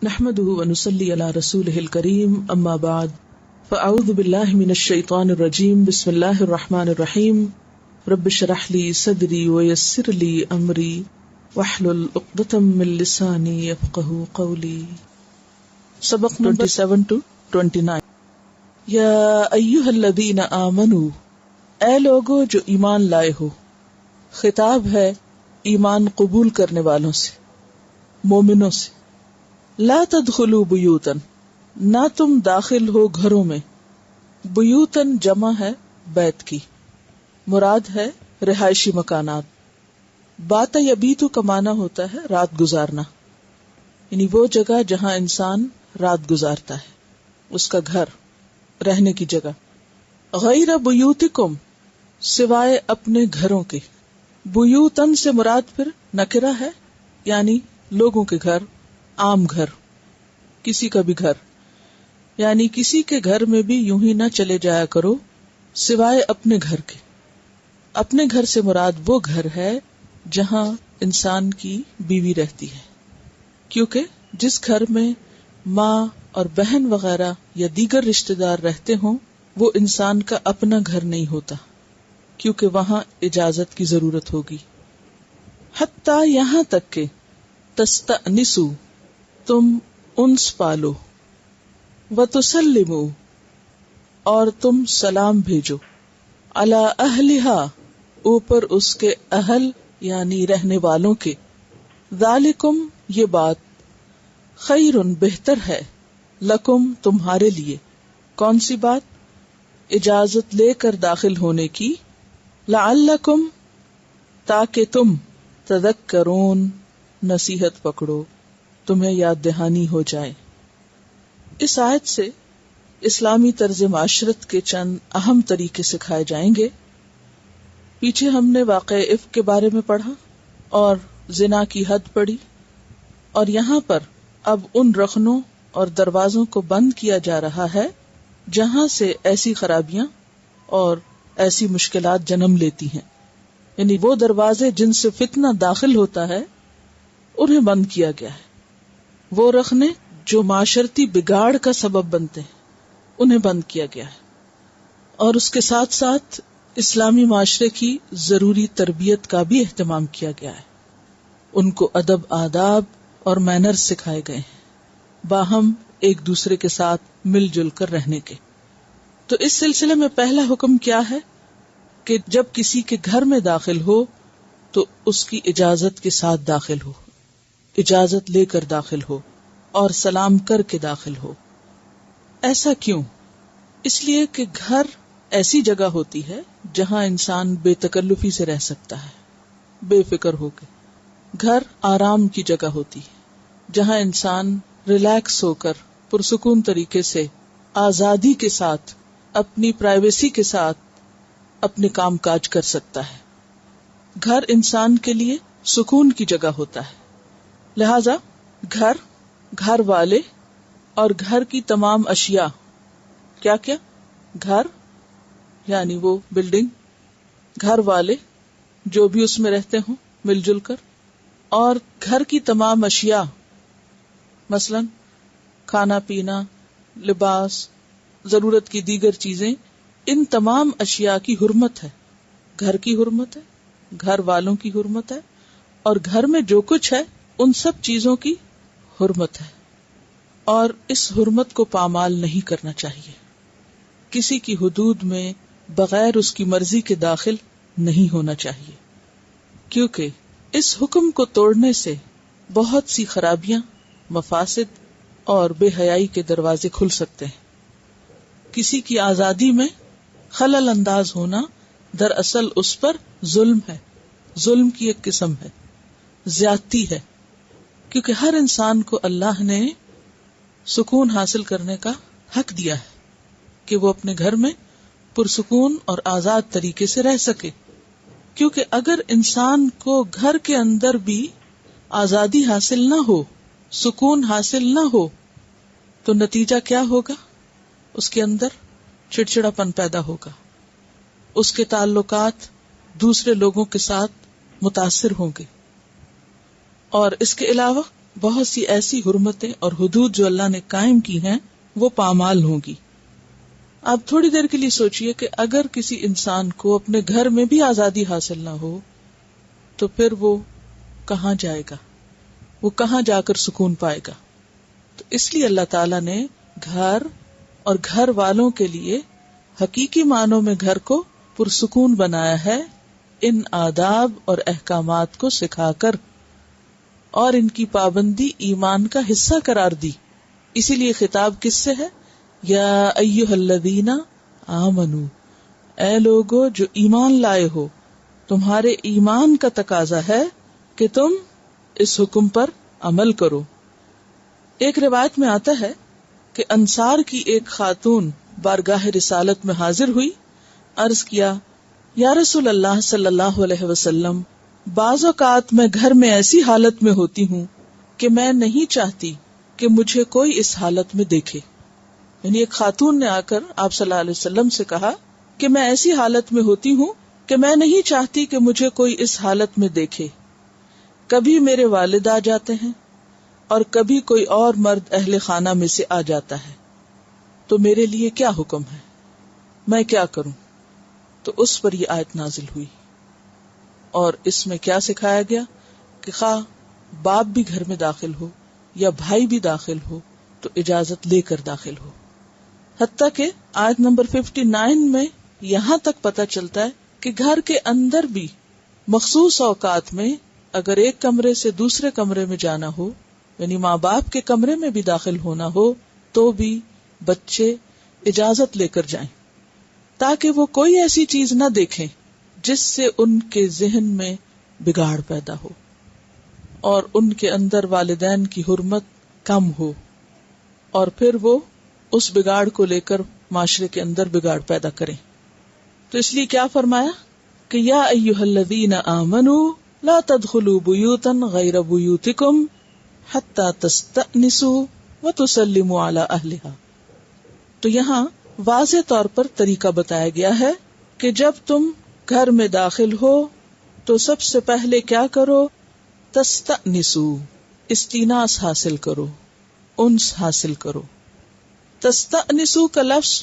نحمده ونصلي على رسوله الكريم اما بعد فاعوذ بالله من الشيطان الرجيم بسم الله الرحمن الرحيم رب اشرح لي صدري ويسر لي امري واحلل عقدة من لساني يفقهوا قولي. سبق نمبر 27 to 29. یا ایھا الذین آمنوا، اے لوگو جو ایمان لائے ہو. خطاب ہے ایمان قبول کرنے والوں سے، مومنوں سے. لا تدخلوا بیوتا، نہ تم داخل ہو گھروں میں. بیوتن جمع ہے بیت کی، مراد ہے رہائشی مکانات. بات یبیتو کا معنی ہوتا ہے رات گزارنا، یعنی وہ جگہ جہاں انسان رات گزارتا ہے، اس کا گھر، رہنے کی جگہ. غیر بیوتکم، سوائے اپنے گھروں کے. بیوتن سے مراد پھر نکرہ ہے، یعنی لوگوں کے گھر، عام گھر، کسی کا بھی گھر. یعنی کسی کے گھر میں بھی یوں ہی نہ چلے جایا کرو سوائے اپنے گھر کے. اپنے گھر سے مراد وہ گھر ہے جہاں انسان کی بیوی رہتی ہے، کیونکہ جس گھر میں ماں اور بہن وغیرہ یا دیگر رشتہ دار رہتے ہوں وہ انسان کا اپنا گھر نہیں ہوتا، کیونکہ وہاں اجازت کی ضرورت ہوگی. حتیٰ یہاں تک کہ تستأنسوا، تم انس پالو، وتسلموا، اور تم سلام بھیجو، علی اہلہا، اوپر اس کے اہل یعنی رہنے والوں کے. ذالکم، یہ بات، خیر، بہتر ہے، لکم، تمہارے لیے. کون سی بات؟ اجازت لے کر داخل ہونے کی. لعلکم، تاکہ تم، تذکرون، نصیحت پکڑو، تمہیں یاد دہانی ہو جائے. اس آیت سے اسلامی طرز معاشرت کے چند اہم طریقے سکھائے جائیں گے. پیچھے ہم نے واقعہ افک کے بارے میں پڑھا اور زنا کی حد پڑھی، اور یہاں پر اب ان رخنوں اور دروازوں کو بند کیا جا رہا ہے جہاں سے ایسی خرابیاں اور ایسی مشکلات جنم لیتی ہیں. یعنی وہ دروازے جن سے فتنہ داخل ہوتا ہے انہیں بند کیا گیا ہے. وہ رخنے جو معاشرتی بگاڑ کا سبب بنتے ہیں انہیں بند کیا گیا ہے. اور اس کے ساتھ ساتھ اسلامی معاشرے کی ضروری تربیت کا بھی اہتمام کیا گیا ہے. ان کو ادب، آداب اور مینرز سکھائے گئے ہیں، باہم ایک دوسرے کے ساتھ مل جل کر رہنے کے. تو اس سلسلے میں پہلا حکم کیا ہے کہ جب کسی کے گھر میں داخل ہو تو اس کی اجازت کے ساتھ داخل ہو، اجازت لے کر داخل ہو اور سلام کر کے داخل ہو. ایسا کیوں؟ اس لیے کہ گھر ایسی جگہ ہوتی ہے جہاں انسان بے تکلفی سے رہ سکتا ہے، بے فکر ہو کے. گھر آرام کی جگہ ہوتی ہے جہاں انسان ریلیکس ہو کر پرسکون طریقے سے آزادی کے ساتھ اپنی پرائیویسی کے ساتھ اپنے کام کاج کر سکتا ہے. گھر انسان کے لیے سکون کی جگہ ہوتا ہے. لہذا گھر، گھر والے اور گھر کی تمام اشیاء. کیا کیا؟ گھر یعنی وہ بلڈنگ، گھر والے جو بھی اس میں رہتے ہوں مل جل کر، اور گھر کی تمام اشیاء، مثلا کھانا پینا، لباس، ضرورت کی دیگر چیزیں. ان تمام اشیاء کی حرمت ہے. گھر کی حرمت ہے، گھر والوں کی حرمت ہے، اور گھر میں جو کچھ ہے ان سب چیزوں کی حرمت ہے. اور اس حرمت کو پامال نہیں کرنا چاہیے. کسی کی حدود میں بغیر اس کی مرضی کے داخل نہیں ہونا چاہیے، کیونکہ اس حکم کو توڑنے سے بہت سی خرابیاں، مفاسد اور بے حیائی کے دروازے کھل سکتے ہیں. کسی کی آزادی میں خلل انداز ہونا دراصل اس پر ظلم ہے، ظلم کی ایک قسم ہے، زیادتی ہے. کیونکہ ہر انسان کو اللہ نے سکون حاصل کرنے کا حق دیا ہے کہ وہ اپنے گھر میں پرسکون اور آزاد طریقے سے رہ سکے. کیونکہ اگر انسان کو گھر کے اندر بھی آزادی حاصل نہ ہو، سکون حاصل نہ ہو، تو نتیجہ کیا ہوگا؟ اس کے اندر چڑچڑاپن پیدا ہوگا، اس کے تعلقات دوسرے لوگوں کے ساتھ متاثر ہوں گے. اور اس کے علاوہ بہت سی ایسی حرمتیں اور حدود جو اللہ نے قائم کی ہیں وہ پامال ہوں گی. آپ تھوڑی دیر کے لیے سوچئے کہ اگر کسی انسان کو اپنے گھر میں بھی آزادی حاصل نہ ہو تو پھر وہ کہاں جائے گا, وہ کہاں جا کر سکون پائے گا. تو اس لیے اللہ تعالیٰ نے گھر اور گھر والوں کے لیے حقیقی معنوں میں گھر کو پرسکون بنایا ہے, ان آداب اور احکامات کو سکھا کر, اور ان کی پابندی ایمان کا حصہ قرار دی. اسی لیے خطاب کس سے ہے؟ یا ایھا الذین آمنو, اے لوگو جو ایمان لائے ہو, تمہارے ایمان کا تقاضا ہے کہ تم اس حکم پر عمل کرو. ایک روایت میں آتا ہے کہ انصار کی ایک خاتون بارگاہ رسالت میں حاضر ہوئی, عرض کیا یا رسول اللہ صلی اللہ علیہ وسلم, بعض اوقات میں گھر میں ایسی حالت میں ہوتی ہوں کہ میں نہیں چاہتی کہ مجھے کوئی اس حالت میں دیکھے. یعنی ایک خاتون نے آ کر آپ صلی اللہ علیہ وسلم سے کہا کہ میں ایسی حالت میں ہوتی ہوں کہ میں نہیں چاہتی کہ مجھے کوئی اس حالت میں دیکھے. کبھی میرے والد آ جاتے ہیں اور کبھی کوئی اور مرد اہل خانہ میں سے آ جاتا ہے, تو میرے لیے کیا حکم ہے, میں کیا کروں؟ تو اس پر یہ آیت نازل ہوئی, اور اس میں کیا سکھایا گیا کہ خواہ باپ بھی گھر میں داخل ہو یا بھائی بھی داخل ہو تو اجازت لے کر داخل ہو. حتیٰ کہ آیت نمبر 59 میں یہاں تک پتہ چلتا ہے کہ گھر کے اندر بھی مخصوص اوقات میں اگر ایک کمرے سے دوسرے کمرے میں جانا ہو, یعنی ماں باپ کے کمرے میں بھی داخل ہونا ہو, تو بھی بچے اجازت لے کر جائیں, تاکہ وہ کوئی ایسی چیز نہ دیکھیں جس سے ان کے ذہن میں بگاڑ پیدا ہو اور ان کے اندر والدین کی حرمت کم ہو, اور پھر وہ اس بگاڑ کو لے کر معاشرے کے اندر بگاڑ پیدا کریں. تو اس لیے کیا فرمایا کہ یا ایھا الذین آمنوا لا تدخلوا بیوتا غیر بیوتکم حتی تستأنسوا وتسلموا علی اہلہا. تو یہاں واضح طور پر طریقہ بتایا گیا ہے کہ جب تم گھر میں داخل ہو تو سب سے پہلے کیا کرو؟ تستأنسوا, استیناس حاصل کرو, انس حاصل کرو. تستأنسوا کا لفظ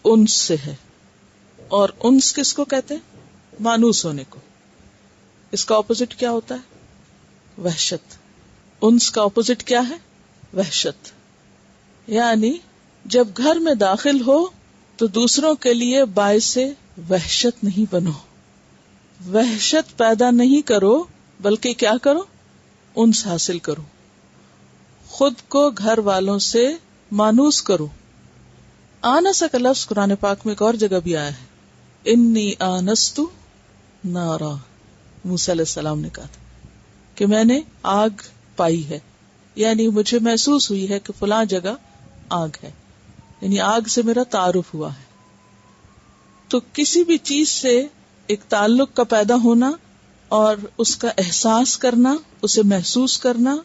انس سے ہے, اور انس کس کو کہتے ہیں؟ مانوس ہونے کو. اس کا اپوزٹ کیا ہوتا ہے؟ وحشت. انس کا اپوزٹ کیا ہے؟ وحشت. یعنی جب گھر میں داخل ہو تو دوسروں کے لیے باعث وحشت نہیں بنو, وحشت پیدا نہیں کرو, بلکہ کیا کرو؟ انس حاصل کرو, خود کو گھر والوں سے مانوس کرو. آنس کا لفظ قرآن پاک میں ایک اور جگہ بھی آیا ہے, انی آنست نارا, موسیٰ علیہ السلام نے کہا تھا کہ میں نے آگ پائی ہے, یعنی مجھے محسوس ہوئی ہے کہ فلاں جگہ آگ ہے, یعنی آگ سے میرا تعارف ہوا ہے. تو کسی بھی چیز سے ایک تعلق کا پیدا ہونا اور اس کا احساس کرنا, اسے محسوس کرنا,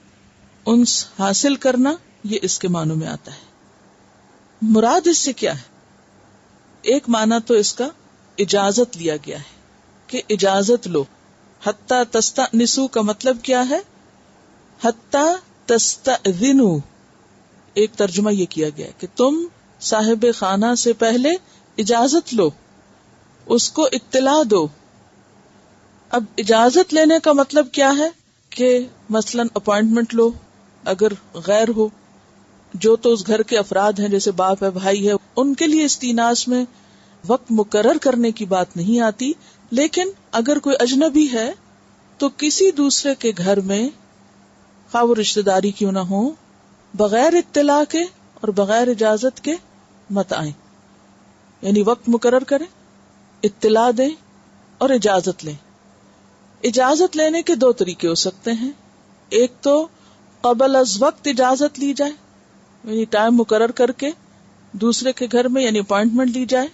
انس حاصل کرنا, یہ اس کے معنوں میں آتا ہے. مراد اس سے کیا ہے؟ ایک معنی تو اس کا اجازت لیا گیا ہے کہ اجازت لو. حتی تستأنسوا کا مطلب کیا ہے؟ حتی تستأذنوا. ایک ترجمہ یہ کیا گیا کہ تم صاحب خانہ سے پہلے اجازت لو, اس کو اطلاع دو. اب اجازت لینے کا مطلب کیا ہے کہ مثلاً اپوائنٹمنٹ لو, اگر غیر ہو, جو تو اس گھر کے افراد ہیں جیسے باپ ہے, بھائی ہے, ان کے لیے استیناس میں وقت مقرر کرنے کی بات نہیں آتی. لیکن اگر کوئی اجنبی ہے تو کسی دوسرے کے گھر میں, خواہ وہ رشتہ داری کیوں نہ ہو, بغیر اطلاع کے اور بغیر اجازت کے مت آئیں. یعنی وقت مقرر کریں, اطلاع دیں اور اجازت لیں. اجازت لینے کے دو طریقے ہو سکتے ہیں. ایک تو قبل از وقت اجازت لی جائے, یعنی ٹائم مقرر کر کے دوسرے کے گھر میں یعنی اپوائنٹمنٹ لی جائے,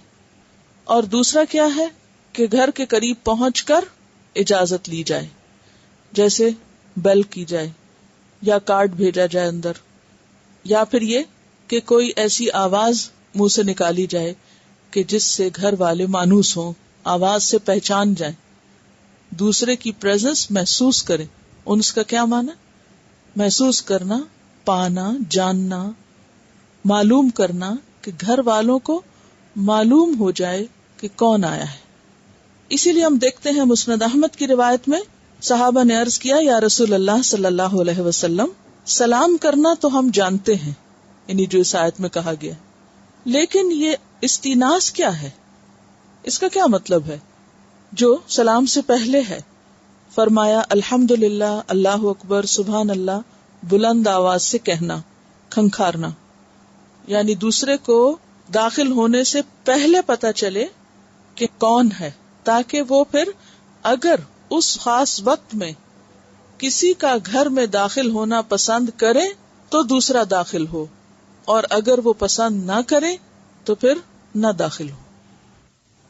اور دوسرا کیا ہے کہ گھر کے قریب پہنچ کر اجازت لی جائے, جیسے بیل کی جائے یا کارڈ بھیجا جائے اندر, یا پھر یہ کہ کوئی ایسی آواز منہ سے نکالی جائے کہ جس سے گھر والے مانوس ہوں, آواز سے پہچان جائیں, دوسرے کی پریزنس محسوس کریں. ان اس کا کیا معنی؟ محسوس کرنا، پانا، جاننا، معلوم کرنا کہ گھر والوں کو معلوم ہو جائے کہ کون آیا ہے. اسی لیے ہم دیکھتے ہیں مسند احمد کی روایت میں صحابہ نے عرض کیا، یا رسول اللہ صلی اللہ علیہ وسلم، سلام کرنا تو ہم جانتے ہیں، یعنی جو اس آیت میں کہا گیا، لیکن یہ استیناس کیا ہے؟ اس کا کیا مطلب ہے جو سلام سے پہلے ہے؟ فرمایا الحمدللہ، اللہ اکبر، سبحان اللہ بلند آواز سے کہنا، کھنکھارنا، یعنی دوسرے کو داخل ہونے سے پہلے پتہ چلے کہ کون ہے، تاکہ وہ پھر اگر اس خاص وقت میں کسی کا گھر میں داخل ہونا پسند کرے تو دوسرا داخل ہو، اور اگر وہ پسند نہ کرے تو پھر نہ داخل ہو.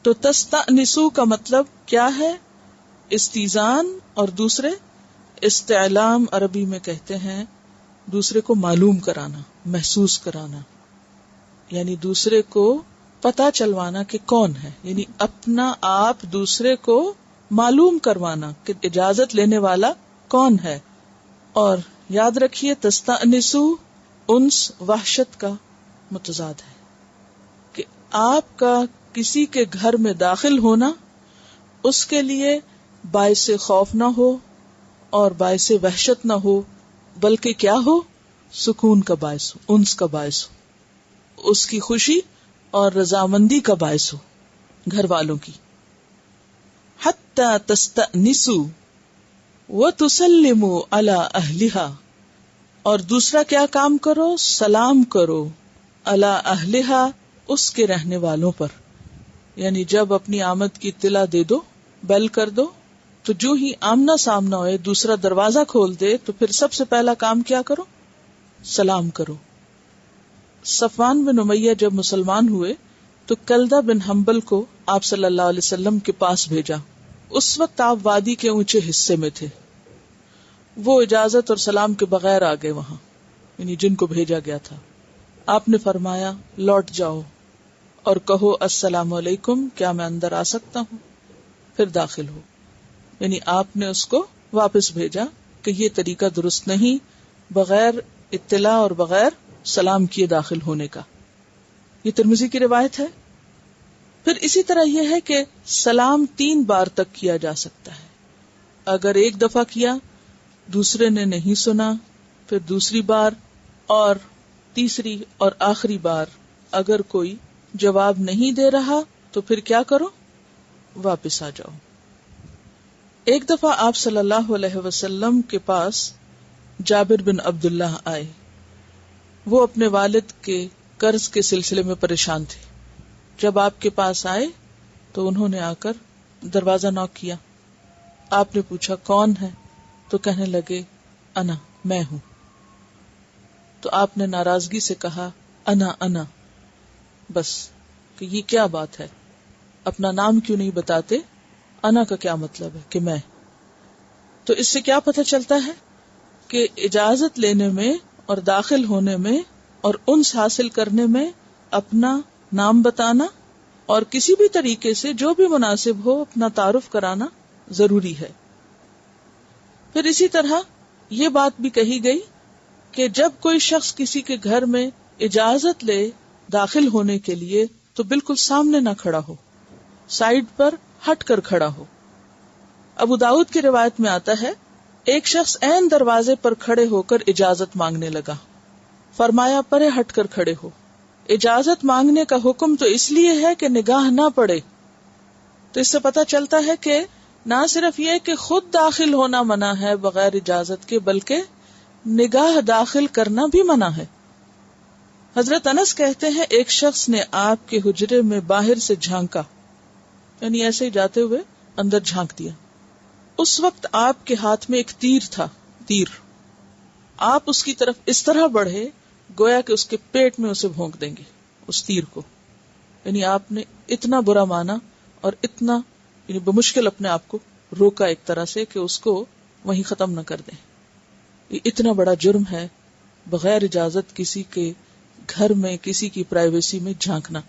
تو تستأنسو کا مطلب کیا ہے؟ استیزان، اور دوسرے استعلام عربی میں کہتے ہیں دوسرے کو معلوم کرانا، محسوس کرانا، یعنی دوسرے کو پتا چلوانا کہ کون ہے، یعنی اپنا آپ دوسرے کو معلوم کروانا کہ اجازت لینے والا کون ہے. اور یاد رکھیے تستأنسو انس وحشت کا متضاد ہے، کہ آپ کا کسی کے گھر میں داخل ہونا اس کے لیے باعث خوف نہ ہو اور باعث وحشت نہ ہو، بلکہ کیا ہو؟ سکون کا باعث ہو، انس کا باعث ہو، اس کی خوشی اور رضامندی کا باعث ہو گھر والوں کی. حتی تستأنسوا وتسلموا علی اہلہا، اور دوسرا کیا کام کرو؟ سلام کرو علی اہلہا، اس کے رہنے والوں پر. یعنی جب اپنی آمد کی اطلاع دے دو، بیل کر دو، تو جو ہی آمنا سامنا ہوئے، دوسرا دروازہ کھول دے، تو پھر سب سے پہلا کام کیا کرو؟ سلام کرو. صفوان بن امیہ جب مسلمان ہوئے تو کلدہ بن حنبل کو آپ صلی اللہ علیہ وسلم کے پاس بھیجا. اس وقت آپ وادی کے اونچے حصے میں تھے. وہ اجازت اور سلام کے بغیر آ گئے وہاں، یعنی جن کو بھیجا گیا تھا. آپ نے فرمایا لوٹ جاؤ اور کہو السلام علیکم، کیا میں اندر آ سکتا ہوں؟ پھر داخل ہو. یعنی آپ نے اس کو واپس بھیجا کہ یہ طریقہ درست نہیں، بغیر اطلاع اور بغیر سلام کیے داخل ہونے کا. یہ ترمذی کی روایت ہے. پھر اسی طرح یہ ہے کہ سلام 3 بار تک کیا جا سکتا ہے. اگر ایک دفعہ کیا، دوسرے نے نہیں سنا، پھر دوسری بار، اور تیسری اور آخری بار اگر کوئی جواب نہیں دے رہا تو پھر کیا کرو؟ واپس آ جاؤ. ایک دفعہ آپ صلی اللہ علیہ وسلم کے پاس جابر بن عبداللہ آئے. وہ اپنے والد کے قرض کے سلسلے میں پریشان تھے. جب آپ کے پاس آئے تو انہوں نے آ کر دروازہ نوک کیا. آپ نے پوچھا کون ہے؟ تو کہنے لگے انا، میں ہوں. تو آپ نے ناراضگی سے کہا انا. بس کہ یہ کیا بات ہے، اپنا نام کیوں نہیں بتاتے؟ انا کا کیا مطلب ہے کہ میں. تو اس سے کیا پتہ چلتا ہے کہ اجازت لینے میں اور داخل ہونے میں اور انس حاصل کرنے میں اپنا نام بتانا اور کسی بھی طریقے سے جو بھی مناسب ہو اپنا تعارف کرانا ضروری ہے. پھر اسی طرح یہ بات بھی کہی گئی کہ جب کوئی شخص کسی کے گھر میں اجازت لے داخل ہونے کے لیے تو بالکل سامنے نہ کھڑا ہو، سائیڈ پر ہٹ کر کھڑا ہو. ابو داؤد کی روایت میں آتا ہے ایک شخص عین دروازے پر کھڑے ہو کر اجازت مانگنے لگا. فرمایا پرے ہٹ کر کھڑے ہو. اجازت مانگنے کا حکم تو اس لیے ہے کہ نگاہ نہ پڑے. تو اس سے پتہ چلتا ہے کہ نہ صرف یہ کہ خود داخل ہونا منع ہے بغیر اجازت کے، بلکہ نگاہ داخل کرنا بھی منع ہے. حضرت انس کہتے ہیں ایک شخص نے آپ کے حجرے میں باہر سے جھانکا، یعنی ایسے ہی جاتے ہوئے اندر جھانک دیا. اس وقت آپ کے ہاتھ میں ایک تیر تھا. آپ اس کی طرف اس طرح بڑھے گویا کہ اس کے پیٹ میں اسے بھونک دیں گے اس تیر کو. یعنی آپ نے اتنا برا مانا اور اتنا یعنی بمشکل اپنے آپ کو روکا ایک طرح سے کہ اس کو وہیں ختم نہ کر دیں. یہ اتنا بڑا جرم ہے بغیر اجازت کسی کے گھر میں کسی کی پرائیویسی میں جھانکنا.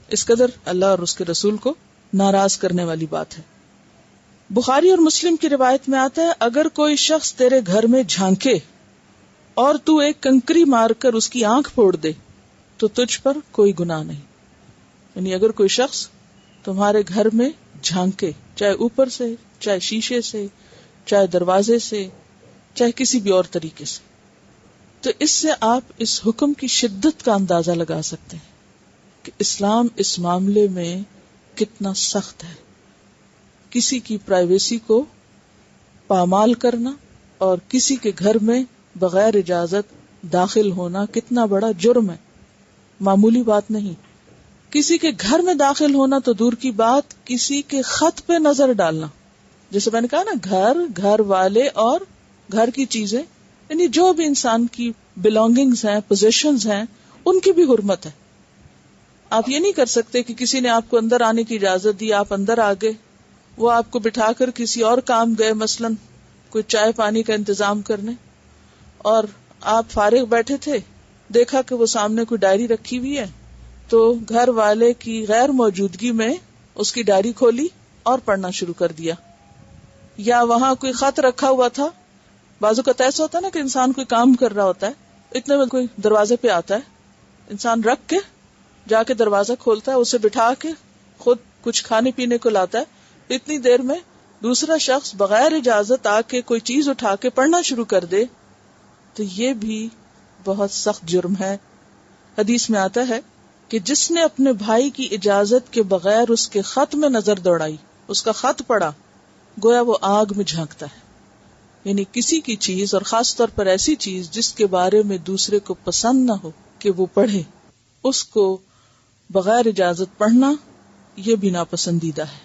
اس قدر اللہ اور اس کے رسول کو ناراض کرنے والی بات ہے. بخاری اور مسلم کی روایت میں آتا ہے اگر کوئی شخص تیرے گھر میں جھانکے اور تو ایک کنکری مار کر اس کی آنکھ پھوڑ دے تو تجھ پر کوئی گناہ نہیں. یعنی اگر کوئی شخص تمہارے گھر میں جھانکے، چاہے اوپر سے، چاہے شیشے سے، چاہے دروازے سے، چاہے کسی بھی اور طریقے سے، تو اس سے آپ اس حکم کی شدت کا اندازہ لگا سکتے ہیں کہ اسلام اس معاملے میں کتنا سخت ہے. کسی کی پرائیویسی کو پامال کرنا اور کسی کے گھر میں بغیر اجازت داخل ہونا کتنا بڑا جرم ہے، معمولی بات نہیں. کسی کے گھر میں داخل ہونا تو دور کی بات، کسی کے خط پہ نظر ڈالنا، جیسے میں نے کہا نا، گھر والے اور گھر کی چیزیں، یعنی جو بھی انسان کی بلانگنگز ہیں، پوزیشنز ہیں، ان کی بھی حرمت ہے. آپ یہ نہیں کر سکتے کہ کسی نے آپ کو اندر آنے کی اجازت دی، آپ اندر آ گئے، وہ آپ کو بٹھا کر کسی اور کام گئے، مثلا کوئی چائے پانی کا انتظام کرنے، اور آپ فارغ بیٹھے تھے، دیکھا کہ وہ سامنے کوئی ڈائری رکھی ہوئی ہے، تو گھر والے کی غیر موجودگی میں اس کی ڈائری کھولی اور پڑھنا شروع کر دیا. یا وہاں کوئی خط رکھا ہوا تھا، بازو کا ایسا ہوتا ہے نا کہ انسان کوئی کام کر رہا ہوتا ہے، اتنے میں کوئی دروازے پہ آتا ہے، انسان رکھ کے جا کے دروازہ کھولتا ہے، اسے بٹھا کے خود کچھ کھانے پینے کو لاتا ہے، اتنی دیر میں دوسرا شخص بغیر اجازت آ کے کوئی چیز اٹھا کے پڑھنا شروع کر دے، تو یہ بھی بہت سخت جرم ہے. حدیث میں آتا ہے کہ جس نے اپنے بھائی کی اجازت کے بغیر اس کے خط میں نظر دوڑائی، اس کا خط پڑھا، گویا وہ آگ میں جھانکتا ہے. یعنی کسی کی چیز، اور خاص طور پر ایسی چیز جس کے بارے میں دوسرے کو پسند نہ ہو کہ وہ پڑھے، اس کو بغیر اجازت پڑھنا یہ بھی ناپسندیدہ ہے.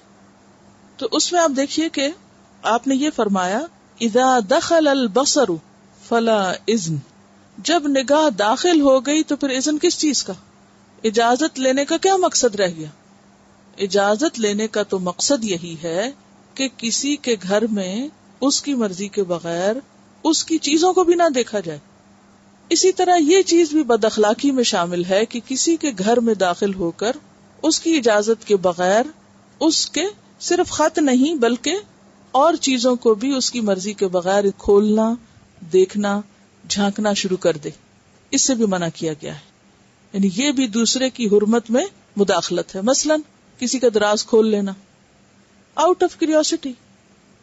تو اس میں آپ دیکھیے کہ آپ نے یہ فرمایا اذا دخل البصر فلا اذن، جب نگاہ داخل ہو گئی تو پھر اذن کس چیز کا؟ اجازت لینے کا کیا مقصد رہ گیا؟ اجازت لینے کا تو مقصد یہی ہے کہ کسی کے گھر میں اس کی مرضی کے بغیر اس کی چیزوں کو بھی نہ دیکھا جائے. اسی طرح یہ چیز بھی بد اخلاقی میں شامل ہے کہ کسی کے گھر میں داخل ہو کر اس کی اجازت کے بغیر اس کے صرف خط نہیں بلکہ اور چیزوں کو بھی اس کی مرضی کے بغیر کھولنا، دیکھنا، جھانکنا شروع کر دے. اس سے بھی منع کیا گیا ہے. یعنی یہ بھی دوسرے کی حرمت میں مداخلت ہے. مثلا کسی کا دراز کھول لینا آؤٹ آف کیوریوسٹی،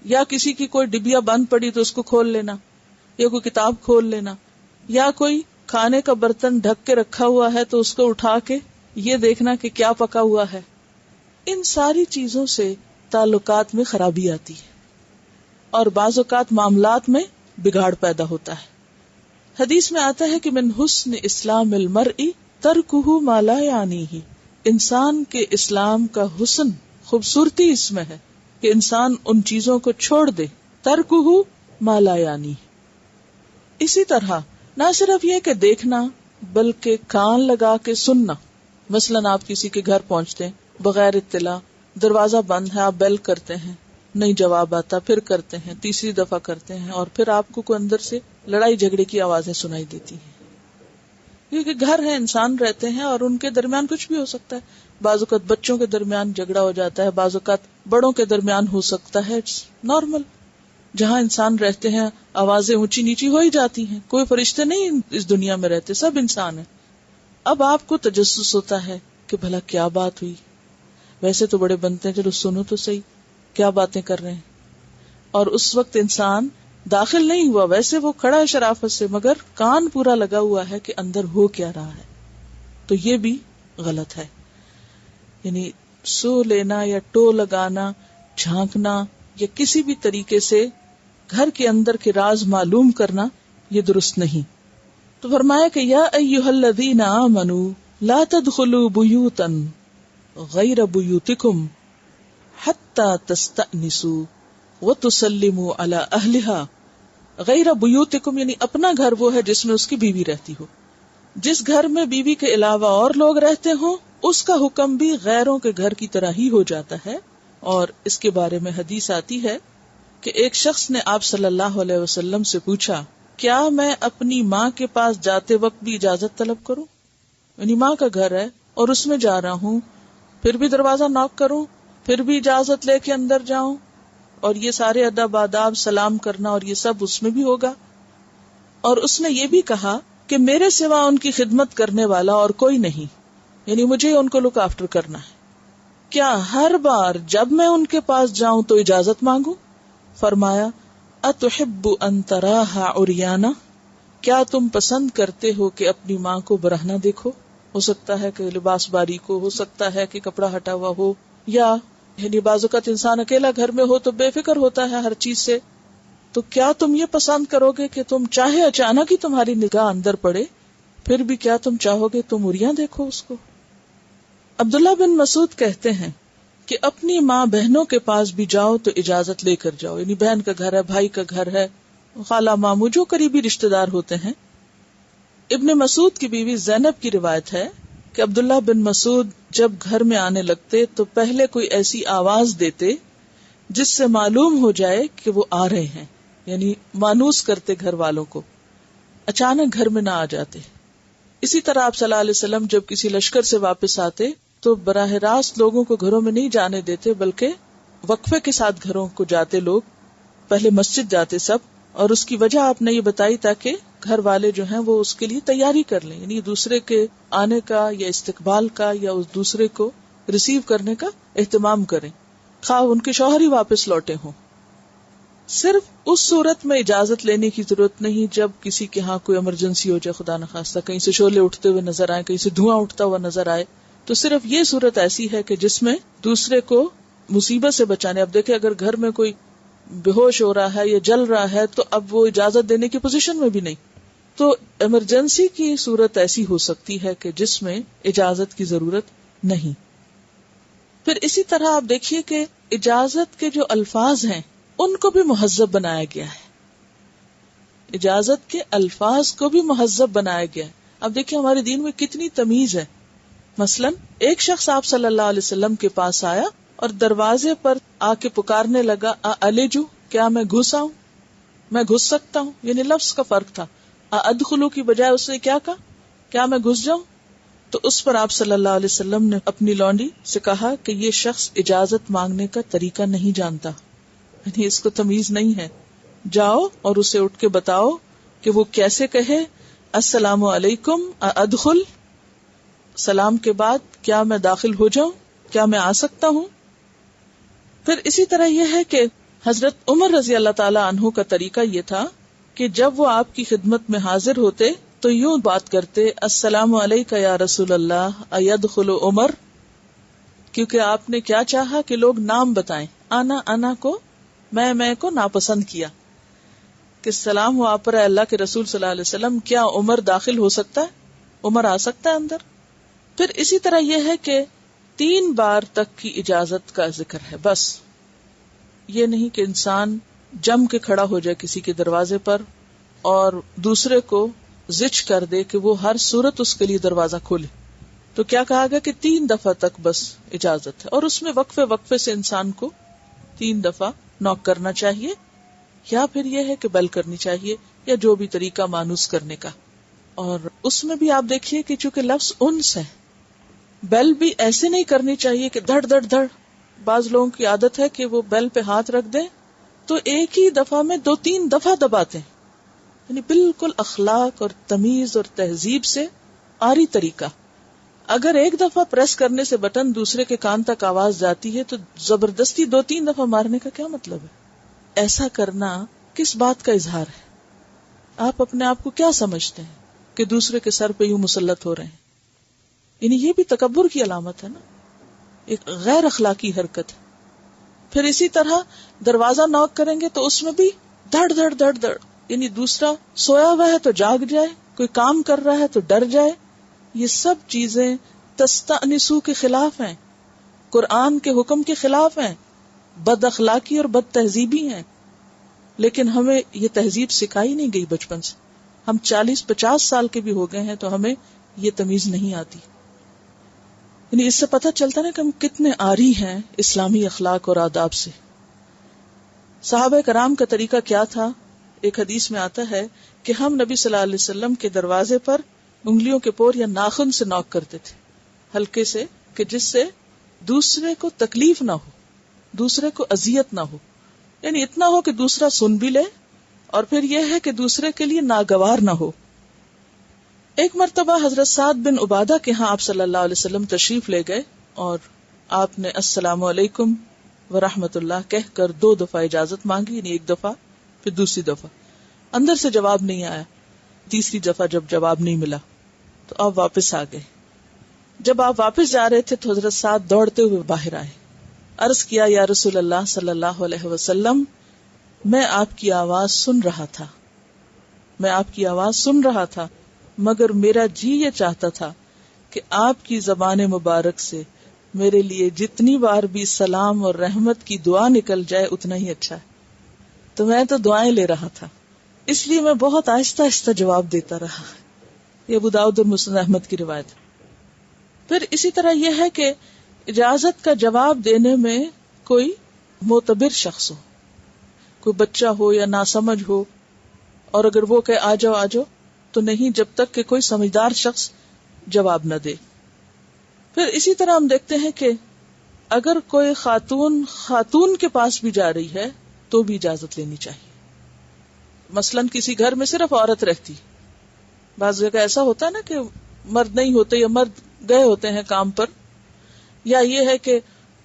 یا کسی کی کوئی ڈبیا بند پڑی تو اس کو کھول لینا، یا کوئی کتاب کھول لینا، یا کوئی کھانے کا برتن ڈھک کے رکھا ہوا ہے تو اس کو اٹھا کے یہ دیکھنا کہ کیا پکا ہوا ہے. ان ساری چیزوں سے تعلقات میں خرابی آتی ہے اور بعض اوقات معاملات میں بگاڑ پیدا ہوتا ہے. حدیث میں آتا ہے کہ من حسن اسلام المرء ترکہ ما لا یعنیہ، انسان کے اسلام کا حسن، خوبصورتی اس میں ہے کہ انسان ان چیزوں کو چھوڑ دے، ترکہ ما لا یعنیہ. اسی طرح نہ صرف یہ کہ دیکھنا بلکہ کان لگا کے سننا. مثلا آپ کسی کے گھر پہنچتے ہیں بغیر اطلاع، دروازہ بند ہے، آپ بیل کرتے ہیں، نہیں جواب آتا، پھر کرتے ہیں، تیسری دفعہ کرتے ہیں، اور پھر آپ کو اندر سے لڑائی جھگڑے کی آوازیں سنائی دیتی ہیں. کیونکہ گھر ہے، انسان رہتے ہیں اور ان کے درمیان کچھ بھی ہو سکتا ہے. بعض اوقات بچوں کے درمیان جھگڑا ہو جاتا ہے، بعض اوقات بڑوں کے درمیان ہو سکتا ہے. It's normal. جہاں انسان رہتے ہیں آوازیں اونچی نیچی ہو ہی جاتی ہیں. کوئی فرشتے نہیں اس دنیا میں رہتے، سب انسان ہیں. اب آپ کو تجسس ہوتا ہے کہ بھلا کیا بات ہوئی، ویسے تو بڑے بنتے ہیں، چلو سنو تو صحیح کیا باتیں کر رہے ہیں. اور اس وقت انسان داخل نہیں ہوا، ویسے وہ کھڑا ہے شرافت سے، مگر کان پورا لگا ہوا ہے کہ اندر ہو کیا رہا ہے. تو یہ بھی غلط ہے. یعنی سو لینا یا ٹو لگانا، جھانکنا یا کسی بھی طریقے سے گھر کے اندر کے راز معلوم کرنا یہ درست نہیں. تو فرمایا کہ یا ایھا الذین آمنوا لا تدخلوا بیوتا غیر بیوتکم حتی تستأنسوا وتسلموا علی اہلہا. غیر بیوتکم یعنی اپنا گھر وہ ہے جس میں اس کی بیوی رہتی ہو. جس گھر میں بیوی کے علاوہ اور لوگ رہتے ہوں اس کا حکم بھی غیروں کے گھر کی طرح ہی ہو جاتا ہے. اور اس کے بارے میں حدیث آتی ہے کہ ایک شخص نے آپ صلی اللہ علیہ وسلم سے پوچھا، کیا میں اپنی ماں کے پاس جاتے وقت بھی اجازت طلب کروں؟ یعنی ماں کا گھر ہے اور اس میں جا رہا ہوں، پھر بھی دروازہ ناک کروں، پھر بھی اجازت لے کے اندر جاؤں، اور یہ سارے ادب آداب، سلام کرنا اور یہ سب اس میں بھی ہوگا؟ اور اس نے یہ بھی کہا کہ میرے سوا ان کی خدمت کرنے والا اور کوئی نہیں، یعنی مجھے ان کو لک آفٹر کرنا ہے. کیا ہر بار جب میں ان کے پاس جاؤں تو اجازت مانگوں؟ فرمایا اتحب ان تراها عریانا، کیا تم پسند کرتے ہو کہ اپنی ماں کو برہنہ دیکھو؟ ہو سکتا ہے کہ لباس باریک ہو سکتا ہے کہ کپڑا ہٹا ہوا ہو، یا یعنی بعض اوقات انسان اکیلا گھر میں ہو تو بے فکر ہوتا ہے ہر چیز سے. تو کیا تم یہ پسند کرو گے کہ تم چاہے اچانک ہی تمہاری نگاہ اندر پڑے، پھر بھی کیا تم چاہو گے تم عریاں دیکھو اس کو؟ عبداللہ بن مسعود کہتے ہیں کہ اپنی ماں بہنوں کے پاس بھی جاؤ تو اجازت لے کر جاؤ، یعنی بہن کا گھر ہے، بھائی کا گھر ہے، خالہ ماموں جو قریبی رشتہ دار ہوتے ہیں. ابن مسعود کی بیوی زینب کی روایت ہے کہ عبداللہ بن مسعود جب گھر میں آنے لگتے تو پہلے کوئی ایسی آواز دیتے جس سے معلوم ہو جائے کہ وہ آ رہے ہیں، یعنی مانوس کرتے گھر والوں کو، اچانک گھر میں نہ آ جاتے. اسی طرح آپ صلی اللہ علیہ وسلم جب کسی لشکر سے واپس آتے تو براہ راست لوگوں کو گھروں میں نہیں جانے دیتے، بلکہ وقفے کے ساتھ گھروں کو جاتے. لوگ پہلے مسجد جاتے سب، اور اس کی وجہ آپ نے یہ بتائی تاکہ گھر والے جو ہیں وہ اس کے لیے تیاری کر لیں، یعنی دوسرے کے آنے کا یا استقبال کا یا اس دوسرے کو ریسیو کرنے کا اہتمام کریں، خواہ ان کے شوہر ہی واپس لوٹے ہوں. صرف اس صورت میں اجازت لینے کی ضرورت نہیں جب کسی کے ہاں کوئی ایمرجنسی ہو جائے، خدا نخواستہ کہیں سے شعلے اٹھتے ہوئے نظر آئے، کہیں سے دھواں اٹھتا ہوا نظر آئے، تو صرف یہ صورت ایسی ہے کہ جس میں دوسرے کو مصیبت سے بچانے. اب دیکھیں اگر گھر میں کوئی بے ہوش ہو رہا ہے یا جل رہا ہے تو اب وہ اجازت دینے کی پوزیشن میں بھی نہیں. تو ایمرجنسی کی صورت ایسی ہو سکتی ہے کہ جس میں اجازت کی ضرورت نہیں. پھر اسی طرح آپ دیکھیے کہ اجازت کے جو الفاظ ہیں ان کو بھی مہذب بنایا گیا ہے. اجازت کے الفاظ کو بھی مہذب بنایا گیا ہے. اب دیکھیں ہمارے دین میں کتنی تمیز ہے. مثلا ایک شخص آپ صلی اللہ علیہ وسلم کے پاس آیا اور دروازے پر آ کے پکارنے لگا الجو، کیا میں گھس آؤں، میں گھس سکتا ہوں، یعنی لفظ کا فرق تھا. ادخلو کی بجائے اس نے کیا کہا، کیا میں گھس جاؤں؟ تو اس پر آپ صلی اللہ علیہ وسلم نے اپنی لونڈی سے کہا کہ یہ شخص اجازت مانگنے کا طریقہ نہیں جانتا، یعنی اس کو تمیز نہیں ہے. جاؤ اور اسے اٹھ کے بتاؤ کہ وہ کیسے کہے السلام علیکم ادخل، سلام کے بعد کیا میں داخل ہو جاؤں، کیا میں آ سکتا ہوں. پھر اسی طرح یہ ہے کہ حضرت عمر رضی اللہ تعالی عنہ کا طریقہ یہ تھا کہ جب وہ آپ کی خدمت میں حاضر ہوتے تو یوں بات کرتے السلام علیکہ یا رسول اللہ ایدخل عمر، کیونکہ آپ نے کیا چاہا کہ لوگ نام بتائیں. انا کو میں کو ناپسند کیا کہ السلام ہو آپ پر اللہ کے رسول صلی اللہ علیہ وسلم، کیا عمر داخل ہو سکتا ہے، عمر آ سکتا ہے اندر. پھر اسی طرح یہ ہے کہ 3 بار تک کی اجازت کا ذکر ہے. بس یہ نہیں کہ انسان جم کے کھڑا ہو جائے کسی کے دروازے پر اور دوسرے کو زچ کر دے کہ وہ ہر صورت اس کے لیے دروازہ کھولے. تو کیا کہا گیا کہ 3 دفعہ تک بس اجازت ہے، اور اس میں وقفے سے انسان کو 3 دفعہ نوک کرنا چاہیے، یا پھر یہ ہے کہ بیل کرنی چاہیے، یا جو بھی طریقہ مانوس کرنے کا. اور اس میں بھی آپ دیکھیے کہ چونکہ لفظ انس ہے، بیل بھی ایسے نہیں کرنی چاہیے کہ دھڑ دھڑ دھڑ. بعض لوگوں کی عادت ہے کہ وہ بیل پہ ہاتھ رکھ دیں تو ایک ہی دفعہ میں 2-3 دفعہ دباتے ہیں، یعنی بالکل اخلاق اور تمیز اور تہذیب سے آری طریقہ. اگر ایک دفعہ پریس کرنے سے بٹن دوسرے کے کان تک آواز جاتی ہے تو زبردستی 2-3 دفعہ مارنے کا کیا مطلب ہے؟ ایسا کرنا کس بات کا اظہار ہے؟ آپ اپنے آپ کو کیا سمجھتے ہیں کہ دوسرے کے سر پہ یوں مسلط ہو رہے ہیں؟ یعنی یہ بھی تکبر کی علامت ہے نا، ایک غیر اخلاقی حرکت ہے. پھر اسی طرح دروازہ نوک کریں گے تو اس میں بھی دھڑ دھڑ دھڑ دھڑ، یعنی دوسرا سویا ہوا ہے تو جاگ جائے، کوئی کام کر رہا ہے تو ڈر جائے. یہ سب چیزیں تستأنسو کے خلاف ہیں، قرآن کے حکم کے خلاف ہیں، بد اخلاقی اور بد تہذیبی ہیں. لیکن ہمیں یہ تہذیب سکھائی نہیں گئی بچپن سے. ہم 40-50 سال کے بھی ہو گئے ہیں تو ہمیں یہ تمیز نہیں آتی. یعنی اس سے پتہ چلتا نا کہ ہم کتنے عاری ہیں اسلامی اخلاق اور آداب سے. صحابہ کرام کا طریقہ کیا تھا؟ ایک حدیث میں آتا ہے کہ ہم نبی صلی اللہ علیہ وسلم کے دروازے پر انگلیوں کے پور یا ناخن سے نوک کرتے تھے، ہلکے سے، کہ جس سے دوسرے کو تکلیف نہ ہو، دوسرے کو اذیت نہ ہو. یعنی اتنا ہو کہ دوسرا سن بھی لے اور پھر یہ ہے کہ دوسرے کے لیے ناگوار نہ ہو. ایک مرتبہ حضرت سعد بن عبادہ کے ہاں آپ صلی اللہ علیہ وسلم تشریف لے گئے اور آپ نے السلام علیکم ورحمۃ اللہ کہہ کر 2 دفعہ اجازت مانگی، یعنی 1 دفعہ پھر دوسری دفعہ. اندر سے جواب نہیں آیا. تیسری دفعہ جب جواب نہیں ملا تو آپ واپس آ گئے. جب آپ واپس جا رہے تھے تو حضرت سعد دوڑتے ہوئے باہر آئے. عرض کیا یا رسول اللہ صلی اللہ علیہ وسلم، میں آپ کی آواز سن رہا تھا مگر میرا جی یہ چاہتا تھا کہ آپ کی زبان مبارک سے میرے لیے جتنی بار بھی سلام اور رحمت کی دعا نکل جائے اتنا ہی اچھا ہے. تو میں تو دعائیں لے رہا تھا، اس لیے میں بہت آہستہ آہستہ جواب دیتا رہا. یہ ابو داؤد اور مسند احمد کی روایت. پھر اسی طرح یہ ہے کہ اجازت کا جواب دینے میں کوئی معتبر شخص ہو، کوئی بچہ ہو یا ناسمجھ ہو، اور اگر وہ کہ آ جاؤ تو نہیں جب تک کہ کوئی سمجھدار شخص جواب نہ دے. پھر اسی طرح ہم دیکھتے ہیں کہ اگر کوئی خاتون کے پاس بھی جا رہی ہے تو بھی اجازت لینی چاہیے. مثلاً کسی گھر میں صرف عورت رہتی، بعض جگہ ایسا ہوتا ہے نا کہ مرد نہیں ہوتے یا مرد گئے ہوتے ہیں کام پر، یا یہ ہے کہ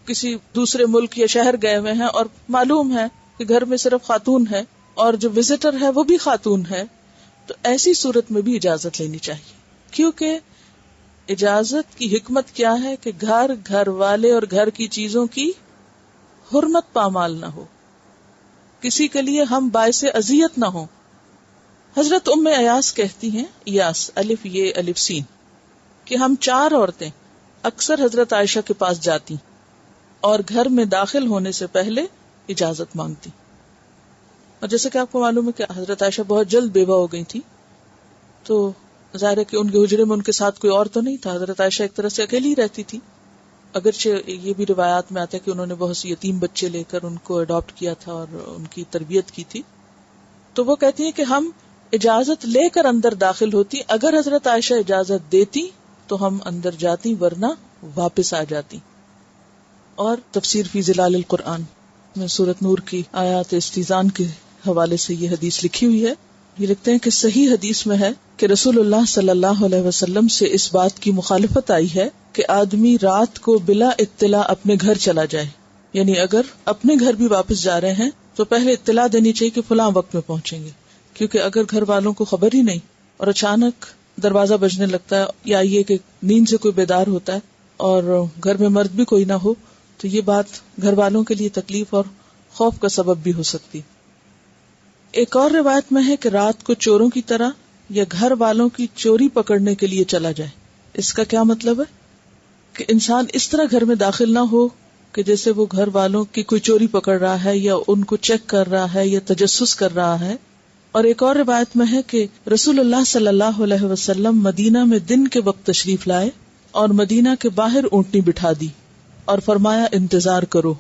کسی دوسرے ملک یا شہر گئے ہوئے ہیں اور معلوم ہے کہ گھر میں صرف خاتون ہے اور جو وزٹر ہے وہ بھی خاتون ہے، تو ایسی صورت میں بھی اجازت لینی چاہیے. کیونکہ اجازت کی حکمت کیا ہے کہ گھر والے اور گھر کی چیزوں کی حرمت پامال نہ ہو، کسی کے لیے ہم باعث اذیت نہ ہو. حضرت ام ایاس کہتی ہیں، ایاس الف یہ الف سین، کہ ہم 4 عورتیں اکثر حضرت عائشہ کے پاس جاتی اور گھر میں داخل ہونے سے پہلے اجازت مانگتی. اور جیسے کہ آپ کو معلوم ہے کہ حضرت عائشہ بہت جلد بیوہ ہو گئی تھی، تو ظاہر ہے کہ ان کے حجرے میں ان کے ساتھ کوئی اور تو نہیں تھا. حضرت عائشہ ایک طرح سے اکیلی رہتی تھی، اگرچہ یہ بھی روایات میں آتا ہے کہ انہوں نے بہت سی یتیم بچے لے کر ان کو اڈاپٹ کیا تھا اور ان کی تربیت کی تھی. تو وہ کہتی ہیں کہ ہم اجازت لے کر اندر داخل ہوتی، اگر حضرت عائشہ اجازت دیتی تو ہم اندر جاتی ورنہ واپس آ جاتی. اور تفسیر فی ظلال القرآن میں سورۃ نور کی آیات استیزان کے حوالے سے یہ حدیث لکھی ہوئی ہے. یہ لکھتے ہیں کہ صحیح حدیث میں ہے کہ رسول اللہ صلی اللہ علیہ وسلم سے اس بات کی مخالفت آئی ہے کہ آدمی رات کو بلا اطلاع اپنے گھر چلا جائے. یعنی اگر اپنے گھر بھی واپس جا رہے ہیں تو پہلے اطلاع دینی چاہیے کہ فلاں وقت میں پہنچیں گے، کیونکہ اگر گھر والوں کو خبر ہی نہیں اور اچانک دروازہ بجنے لگتا ہے یا یہ کہ نیند سے کوئی بیدار ہوتا ہے اور گھر میں مرد بھی کوئی نہ ہو تو یہ بات گھر والوں کے لیے تکلیف اور خوف کا سبب بھی ہو سکتی. ایک اور روایت میں ہے کہ رات کو چوروں کی طرح یا گھر والوں کی چوری پکڑنے کے لیے چلا جائے. اس کا کیا مطلب ہے کہ انسان اس طرح گھر میں داخل نہ ہو کہ جیسے وہ گھر والوں کی کوئی چوری پکڑ رہا ہے یا ان کو چیک کر رہا ہے یا تجسس کر رہا ہے. اور ایک اور روایت میں ہے کہ رسول اللہ صلی اللہ علیہ وسلم مدینہ میں دن کے وقت تشریف لائے اور مدینہ کے باہر اونٹنی بٹھا دی اور فرمایا انتظار کرو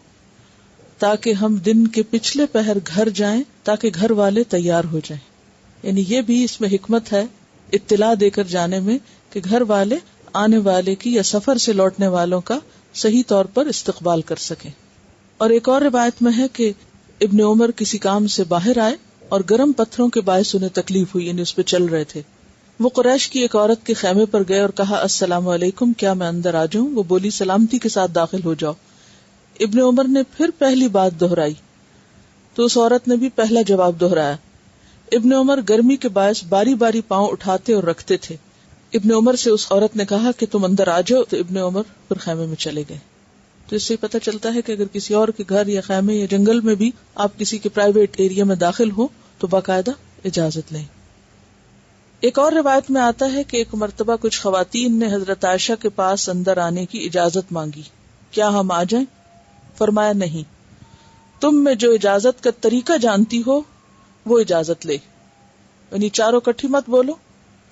تاکہ ہم دن کے پچھلے پہر گھر جائیں تاکہ گھر والے تیار ہو جائیں. یعنی یہ بھی اس میں حکمت ہے اطلاع دے کر جانے میں کہ گھر والے آنے والے کی یا سفر سے لوٹنے والوں کا صحیح طور پر استقبال کر سکیں. اور ایک اور روایت میں ہے کہ ابن عمر کسی کام سے باہر آئے اور گرم پتھروں کے باعث انہیں تکلیف ہوئی، یعنی اس پہ چل رہے تھے. وہ قریش کی ایک عورت کے خیمے پر گئے اور کہا السلام علیکم، کیا میں اندر آ جاؤں؟ وہ بولی سلامتی کے ساتھ داخل ہو جاؤ. ابن عمر نے پھر پہلی بات دہرائی تو اس عورت نے بھی پہلا جواب دہرایا. ابن عمر گرمی کے باعث باری باری پاؤں اٹھاتے اور رکھتے تھے. ابن عمر سے اس عورت نے کہا کہ تم اندر آ جاؤ، تو ابن عمر پھر خیمے میں چلے گئے. تو اس سے پتہ چلتا ہے کہ اگر کسی اور کے گھر یا خیمے یا جنگل میں بھی آپ کسی کے پرائیویٹ ایریا میں داخل ہو تو باقاعدہ اجازت لیں. ایک اور روایت میں آتا ہے کہ ایک مرتبہ کچھ خواتین نے حضرت عائشہ کے پاس اندر آنے کی اجازت مانگی، کیا ہم آ جائیں؟ فرمایا نہیں، تم میں جو اجازت کا طریقہ جانتی ہو وہ اجازت لے. یعنی چاروں کٹھی مت بولو،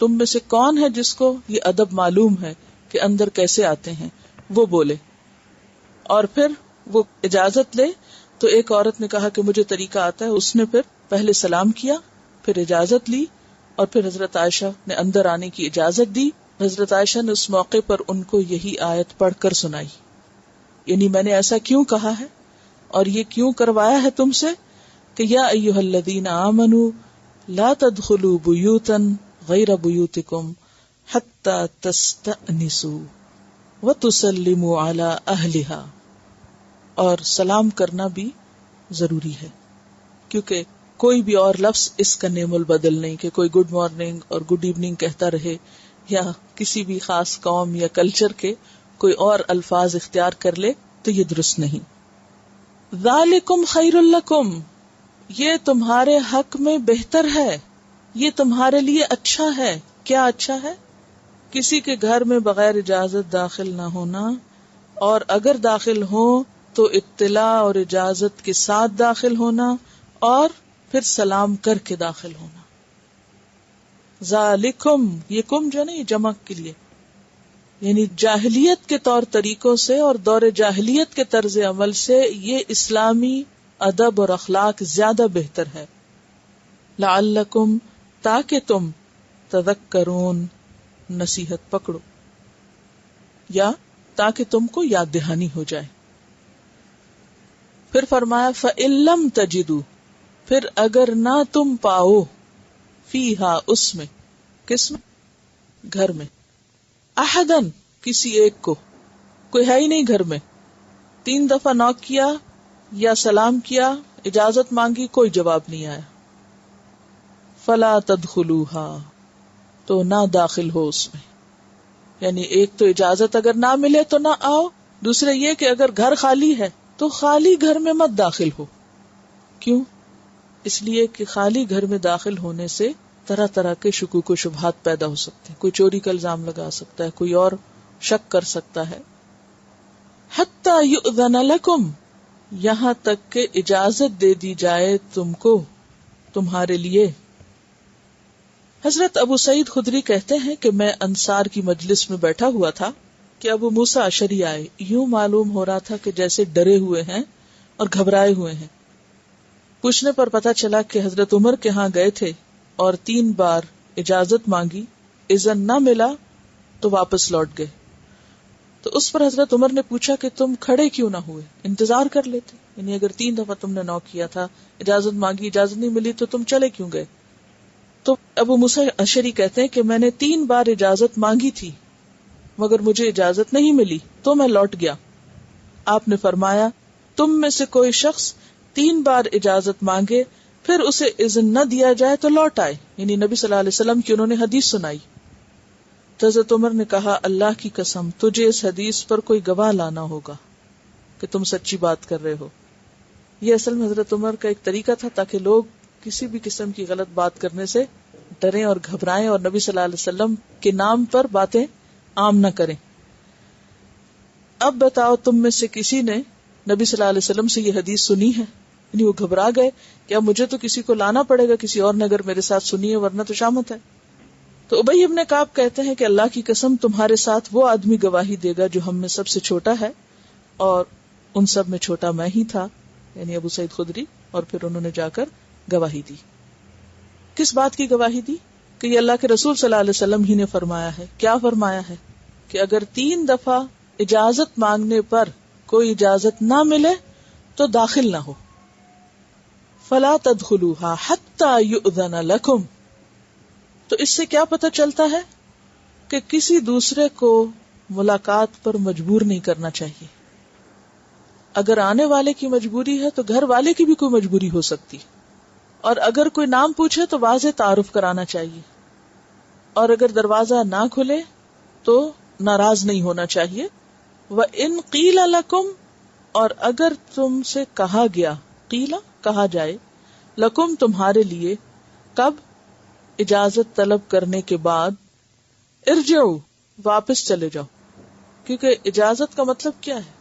تم میں سے کون ہے جس کو یہ ادب معلوم ہے کہ اندر کیسے آتے ہیں وہ بولے. اور پھر وہ اجازت لے. تو ایک عورت نے کہا کہ مجھے طریقہ آتا ہے. اس نے پھر پہلے سلام کیا، پھر اجازت لی اور پھر حضرت عائشہ نے اندر آنے کی اجازت دی. حضرت عائشہ نے اس موقع پر ان کو یہی آیت پڑھ کر سنائی، یعنی میں نے ایسا کیوں کہا ہے اور یہ کیوں کروایا ہے تم سے کہ یا ایھا الذین آمنوا لا تدخلوا بیوتا غیر بیوتکم حتی تستأنسوا وتسلموا علی اہلہا. اور سلام کرنا بھی ضروری ہے، کیونکہ کوئی بھی اور لفظ اس کا نعم البدل نہیں کہ کوئی گڈ مارننگ اور گڈ ایوننگ کہتا رہے، یا کسی بھی خاص قوم یا کلچر کے کوئی اور الفاظ اختیار کر لے تو یہ درست نہیں. ذالکم خیر لکم، یہ تمہارے حق میں بہتر ہے، یہ تمہارے لیے اچھا ہے. کیا اچھا ہے؟ کسی کے گھر میں بغیر اجازت داخل نہ ہونا، اور اگر داخل ہو تو اطلاع اور اجازت کے ساتھ داخل ہونا، اور پھر سلام کر کے داخل ہونا. ذالکم، یہ کم جو نہیں جمع کے لیے، یعنی جاہلیت کے طور طریقوں سے اور دور جاہلیت کے طرز عمل سے یہ اسلامی ادب اور اخلاق زیادہ بہتر ہے. لعلکم، تاکہ تم تذکرون، نصیحت پکڑو، یا تاکہ تم کو یاد دہانی ہو جائے. پھر فرمایا فَإِن لَّمْ تَجِدُوا، پھر اگر نہ تم پاؤ، فیہا، اس میں، کس میں؟ گھر میں، احدن، کسی ایک کو، کوئی ہے ہی نہیں گھر میں، 3 دفعہ نوک کیا یا سلام کیا، اجازت مانگی، کوئی جواب نہیں آیا، فلا تدخلوہا، تو نہ داخل ہو اس میں. یعنی ایک تو اجازت اگر نہ ملے تو نہ آؤ، دوسرے یہ کہ اگر گھر خالی ہے تو خالی گھر میں مت داخل ہو. کیوں؟ اس لیے کہ خالی گھر میں داخل ہونے سے طرح طرح کے شکوک و شبہات پیدا ہو سکتے ہیں. کوئی چوری کا الزام لگا سکتا ہے، کوئی اور شک کر سکتا ہے. حتی یؤذن لکم، یہاں تک کہ اجازت دے دی جائے تم کو، تمہارے لیے. حضرت ابو سعید خدری کہتے ہیں کہ میں انصار کی مجلس میں بیٹھا ہوا تھا کہ ابو موسیٰ اشعری آئے. یوں معلوم ہو رہا تھا کہ جیسے ڈرے ہوئے ہیں اور گھبرائے ہوئے ہیں. پوچھنے پر پتا چلا کہ حضرت عمر کے ہاں گئے تھے اور 3 بار اجازت مانگی، اذن نہ ملا تو واپس لوٹ گئے. تو اس پر حضرت عمر نے پوچھا کہ تم کھڑے کیوں نہ ہوئے، انتظار کر لیتے. یعنی اگر 3 دفعہ تم نے نوک کیا تھا، اجازت مانگی، اجازت نہیں ملی تو تم چلے کیوں گئے؟ تو ابو موسیٰ اشعری کہتے ہیں کہ میں نے 3 بار اجازت مانگی تھی مگر مجھے اجازت نہیں ملی تو میں لوٹ گیا. آپ نے فرمایا تم میں سے کوئی شخص 3 بار اجازت مانگے پھر اسے اذن نہ دیا جائے تو لوٹ آئے. یعنی نبی صلی اللہ علیہ وسلم کی انہوں نے حدیث سنائی. تو حضرت عمر نے کہا اللہ کی قسم تجھے اس حدیث پر کوئی گواہ لانا ہوگا کہ تم سچی بات کر رہے ہو. یہ اصل میں حضرت عمر کا ایک طریقہ تھا تاکہ لوگ کسی بھی قسم کی غلط بات کرنے سے ڈریں اور گھبرائیں اور نبی صلی اللہ علیہ وسلم کے نام پر باتیں عام نہ کریں. اب بتاؤ تم میں سے کسی نے نبی صلی اللہ علیہ وسلم سے یہ حدیث سنی ہے؟ یعنی وہ گھبرا گئے کہ اب مجھے تو کسی کو لانا پڑے گا، کسی اور نے اگر میرے ساتھ سنی ہے ورنہ تو شامت ہے. تو ابی ابن کعب کہتے ہیں کہ اللہ کی قسم تمہارے ساتھ وہ آدمی گواہی دے گا جو ہم میں سب سے چھوٹا ہے، اور ان سب میں چھوٹا میں ہی تھا، یعنی ابو سعید خدری. اور پھر انہوں نے جا کر گواہی دی. کس بات کی گواہی دی؟ کہ یہ اللہ کے رسول صلی اللہ علیہ وسلم ہی نے فرمایا ہے. کیا فرمایا ہے؟ کہ اگر 3 دفعہ اجازت مانگنے پر کوئی اجازت نہ ملے تو داخل نہ ہو. فلا تدخلوها حتی یؤذن لکم. تو اس سے کیا پتہ چلتا ہے کہ کسی دوسرے کو ملاقات پر مجبور نہیں کرنا چاہیے. اگر آنے والے کی مجبوری ہے تو گھر والے کی بھی کوئی مجبوری ہو سکتی، اور اگر کوئی نام پوچھے تو واضح تعارف کرانا چاہیے، اور اگر دروازہ نہ کھلے تو ناراض نہیں ہونا چاہیے. وَإِن قِيلَ لَكُمْ، اور اگر تم سے کہا گیا، قیل کہا جائے، لکم تمہارے لیے، کب؟ اجازت طلب کرنے کے بعد، ارجعوا واپس چلے جاؤ. کیونکہ اجازت کا مطلب کیا ہے؟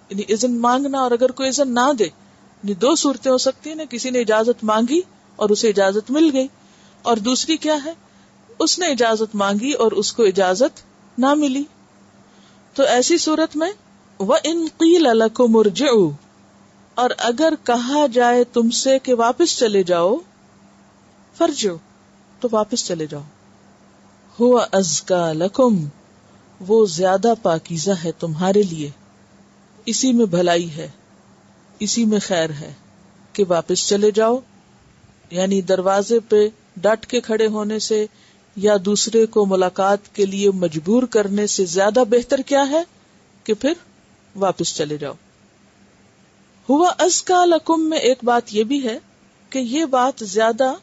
یعنی اذن مانگنا، اور اگر کوئی اذن نہ دے، یعنی 2 صورتیں ہو سکتی ہیں نا، کسی نے اجازت مانگی اور اسے اجازت مل گئی، اور دوسری کیا ہے، اس نے اجازت مانگی اور اس کو اجازت نہ ملی. تو ایسی صورت میں وَإِن قِيلَ لَكُمُ ارْجِعُوا، اور اگر کہا جائے تم سے کہ واپس چلے جاؤ، فَارْجِعُوا، تو واپس چلے جاؤ. هُوَ أَزْكَى لَكُمْ، وہ زیادہ پاکیزہ ہے تمہارے لیے، اسی میں بھلائی ہے، اسی میں خیر ہے کہ واپس چلے جاؤ. یعنی دروازے پہ ڈٹ کے کھڑے ہونے سے یا دوسرے کو ملاقات کے لیے مجبور کرنے سے زیادہ بہتر کیا ہے کہ پھر واپس چلے جاؤ. ہوا ازکا لکم میں ایک بات یہ بھی ہے کہ یہ بات زیادہ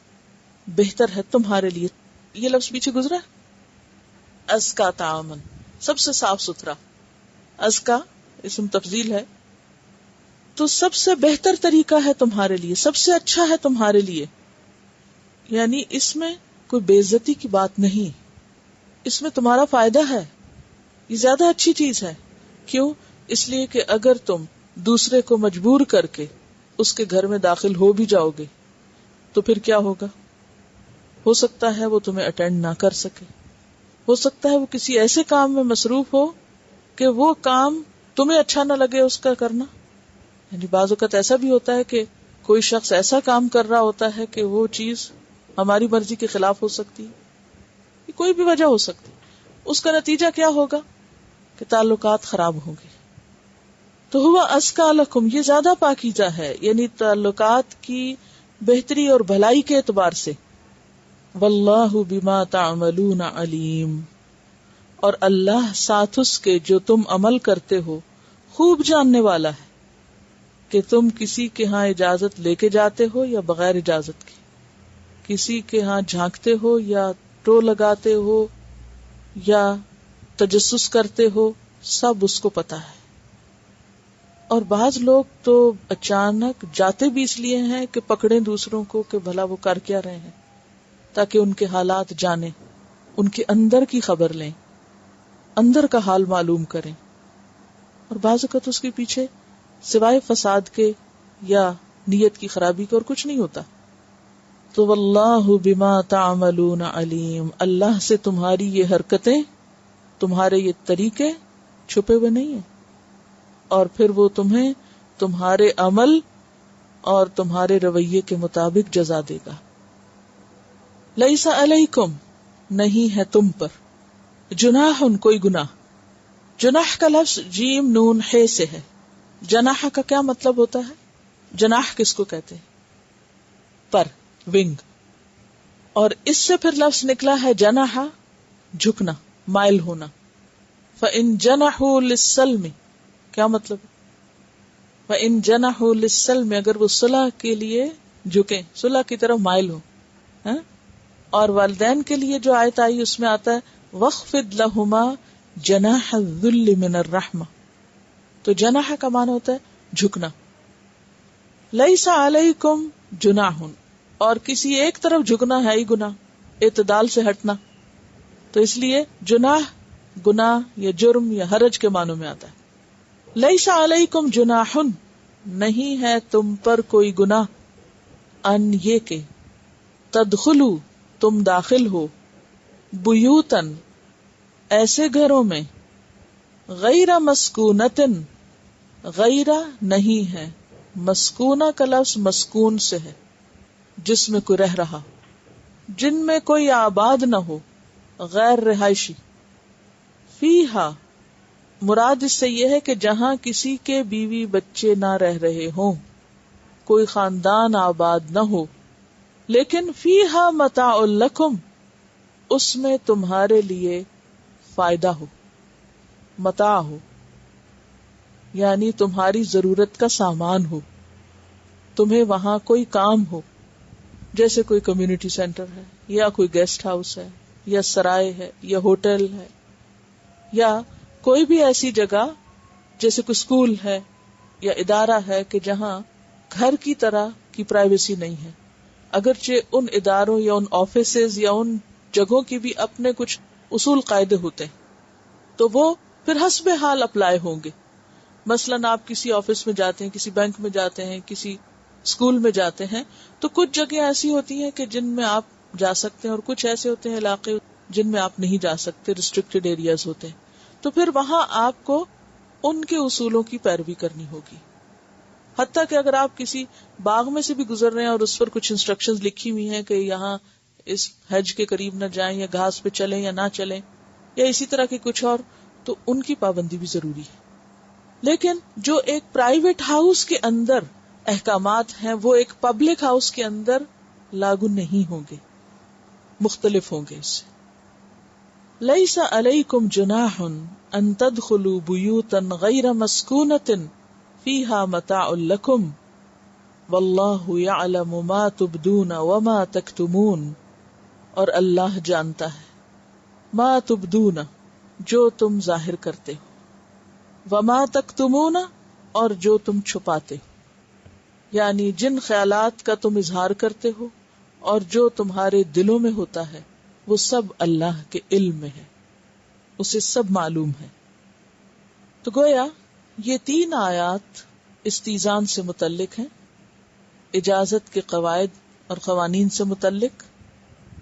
بہتر ہے تمہارے لیے. یہ لفظ پیچھے گزرا ہے، ازکا تعامن، سب سے صاف ستھرا. ازکا اسم تفضیل ہے، تو سب سے بہتر طریقہ ہے تمہارے لیے، سب سے اچھا ہے تمہارے لیے. یعنی اس میں کوئی بے عزتی کی بات نہیں، اس میں تمہارا فائدہ ہے، یہ زیادہ اچھی چیز ہے. کیوں؟ اس لیے کہ اگر تم دوسرے کو مجبور کر کے اس کے گھر میں داخل ہو بھی جاؤ گے تو پھر کیا ہوگا؟ ہو سکتا ہے وہ تمہیں اٹینڈ نہ کر سکے، ہو سکتا ہے وہ کسی ایسے کام میں مصروف ہو کہ وہ کام تمہیں اچھا نہ لگے اس کا کرنا. یعنی بعض اوقات ایسا بھی ہوتا ہے کہ کوئی شخص ایسا کام کر رہا ہوتا ہے کہ وہ چیز ہماری مرضی کے خلاف ہو سکتی ہے، کوئی بھی وجہ ہو سکتی. اس کا نتیجہ کیا ہوگا کہ تعلقات خراب ہوں گے. تو ہوا ازکا لکم، یہ زیادہ پاکیزہ ہے، یعنی تعلقات کی بہتری اور بھلائی کے اعتبار سے. واللہ بما تعملون علیم، اور اللہ ساتھ اس کے جو تم عمل کرتے ہو خوب جاننے والا ہے. کہ تم کسی کے ہاں اجازت لے کے جاتے ہو یا بغیر اجازت کے، کسی کے ہاں جھانکتے ہو یا ٹو لگاتے ہو یا تجسس کرتے ہو، سب اس کو پتا ہے. اور بعض لوگ تو اچانک جاتے بھی اس لیے ہیں کہ پکڑیں دوسروں کو کہ بھلا وہ کر کیا رہے ہیں، تاکہ ان کے حالات جانیں، ان کے اندر کی خبر لیں، اندر کا حال معلوم کریں. اور بعض اوقات اس کے پیچھے سوائے فساد کے یا نیت کی خرابی کے اور کچھ نہیں ہوتا. تو واللہ بما تعملون علیم، اللہ سے تمہاری یہ حرکتیں، تمہارے یہ طریقے چھپے ہوئے نہیں ہیں، اور پھر وہ تمہیں تمہارے عمل اور تمہارے رویے کے مطابق جزا دے گا. لیس علیکم، نہیں ہے تم پر، جناح، کوئی گناہ. جناح کا لفظ جیم نون ہے سے ہے. جناح کا کیا مطلب ہوتا ہے؟ جناح کس کو کہتے ہیں؟ پر، ونگ. اور اس سے پھر لفظ نکلا ہے جناح، جھکنا، مائل ہونا. فَإِن جَنَحُوا لِلسَّلْمِ، کیا مطلب؟ فَإِن جَنَحُوا لِلسَّلْمِ، اگر وہ صلح کے لیے جھکیں، صلح کی طرف مائل ہو. اور والدین کے لیے جو آیت آئی اس میں آتا ہے وَخْفِضْ لَهُمَا جَنَاحَ الذُّلِّ مِنَ الرَّحْمَةِ، تو جناح کا معنی ہوتا ہے جھکنا. لیس علیکم جناح، اور کسی ایک طرف جھکنا ہے ہی گناہ، اعتدال سے ہٹنا. تو اس لیے جناح گناہ یا جرم یا حرج کے معنوں میں آتا ہے. لیس علیکم جناح، نہیں ہے تم پر کوئی گناہ، ان یہ کہ تدخلوا، تم داخل ہو، بیوتن، ایسے گھروں میں، غیر مسکونتن، غیر نہیں ہے، مسکونہ کا لفظ مسکون سے ہے، جس میں کوئی رہ رہا، جن میں کوئی آباد نہ ہو، غیر رہائشی. فیہا، مراد اس سے یہ ہے کہ جہاں کسی کے بیوی بچے نہ رہ رہے ہوں، کوئی خاندان آباد نہ ہو، لیکن فیہا متاع لکم، اس میں تمہارے لیے فائدہ ہو، متاع ہو، یعنی تمہاری ضرورت کا سامان ہو، تمہیں وہاں کوئی کام ہو، جیسے کوئی کمیونٹی سینٹر ہے یا کوئی گیسٹ ہاؤس ہے یا سرائے ہے یا ہوٹل ہے یا کوئی بھی ایسی جگہ جیسے کوئی اسکول ہے یا ادارہ ہے کہ جہاں گھر کی طرح کی پرائیویسی نہیں ہے. اگرچہ ان اداروں یا ان آفیسز یا ان جگہوں کی بھی اپنے کچھ اصول قاعدے ہوتے ہیں، تو وہ پھر حسب حال اپلائی ہوں گے. مثلاً آپ کسی آفس میں جاتے ہیں، کسی بینک میں جاتے ہیں، کسی اسکول میں جاتے ہیں، تو کچھ جگہیں ایسی ہوتی ہیں کہ جن میں آپ جا سکتے ہیں اور کچھ ایسے ہوتے ہیں علاقے جن میں آپ نہیں جا سکتے، ریسٹرکٹیڈ ایریاز ہوتے ہیں. تو پھر وہاں آپ کو ان کے اصولوں کی پیروی کرنی ہوگی. حتیٰ کہ اگر آپ کسی باغ میں سے بھی گزر رہے ہیں اور اس پر کچھ انسٹرکشنز لکھی ہوئی ہیں کہ یہاں اس ہیج کے قریب نہ جائیں یا گھاس پہ چلیں یا نہ چلیں یا اسی طرح کے کچھ اور، تو ان کی پابندی بھی ضروری ہے. لیکن جو ایک پرائیویٹ ہاؤس کے اندر احکامات ہیں وہ ایک پبلک ہاؤس کے اندر لاگو نہیں ہوں گے. مختلف ہوں گے اس سے. لیس علیکم جناح ان تدخلوا بیوتا غیر مسکونۃ فیہا متاع لکم واللہ یعلم ما تبدون وما تکتمون. اور اللہ جانتا ہے ما تبدون جو تم ظاہر کرتے ہو، وما تکتمون اور جو تم چھپاتے ہو، یعنی جن خیالات کا تم اظہار کرتے ہو اور جو تمہارے دلوں میں ہوتا ہے وہ سب اللہ کے علم میں ہے، اسے سب معلوم ہے. تو گویا یہ 3 آیات استیزان سے متعلق ہیں، اجازت کے قواعد اور قوانین سے متعلق.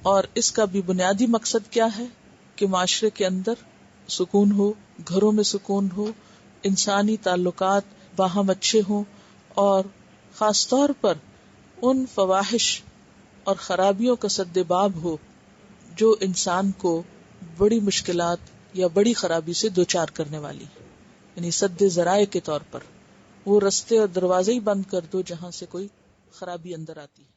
اور اس کا بھی بنیادی مقصد کیا ہے کہ معاشرے کے اندر سکون ہو، گھروں میں سکون ہو، انسانی تعلقات باہم اچھے ہوں، اور خاص طور پر ان فواحش اور خرابیوں کا سد باب ہو جو انسان کو بڑی مشکلات یا بڑی خرابی سے دوچار کرنے والی، یعنی سد ذرائع کے طور پر وہ رستے اور دروازے ہی بند کر دو جہاں سے کوئی خرابی اندر آتی ہے.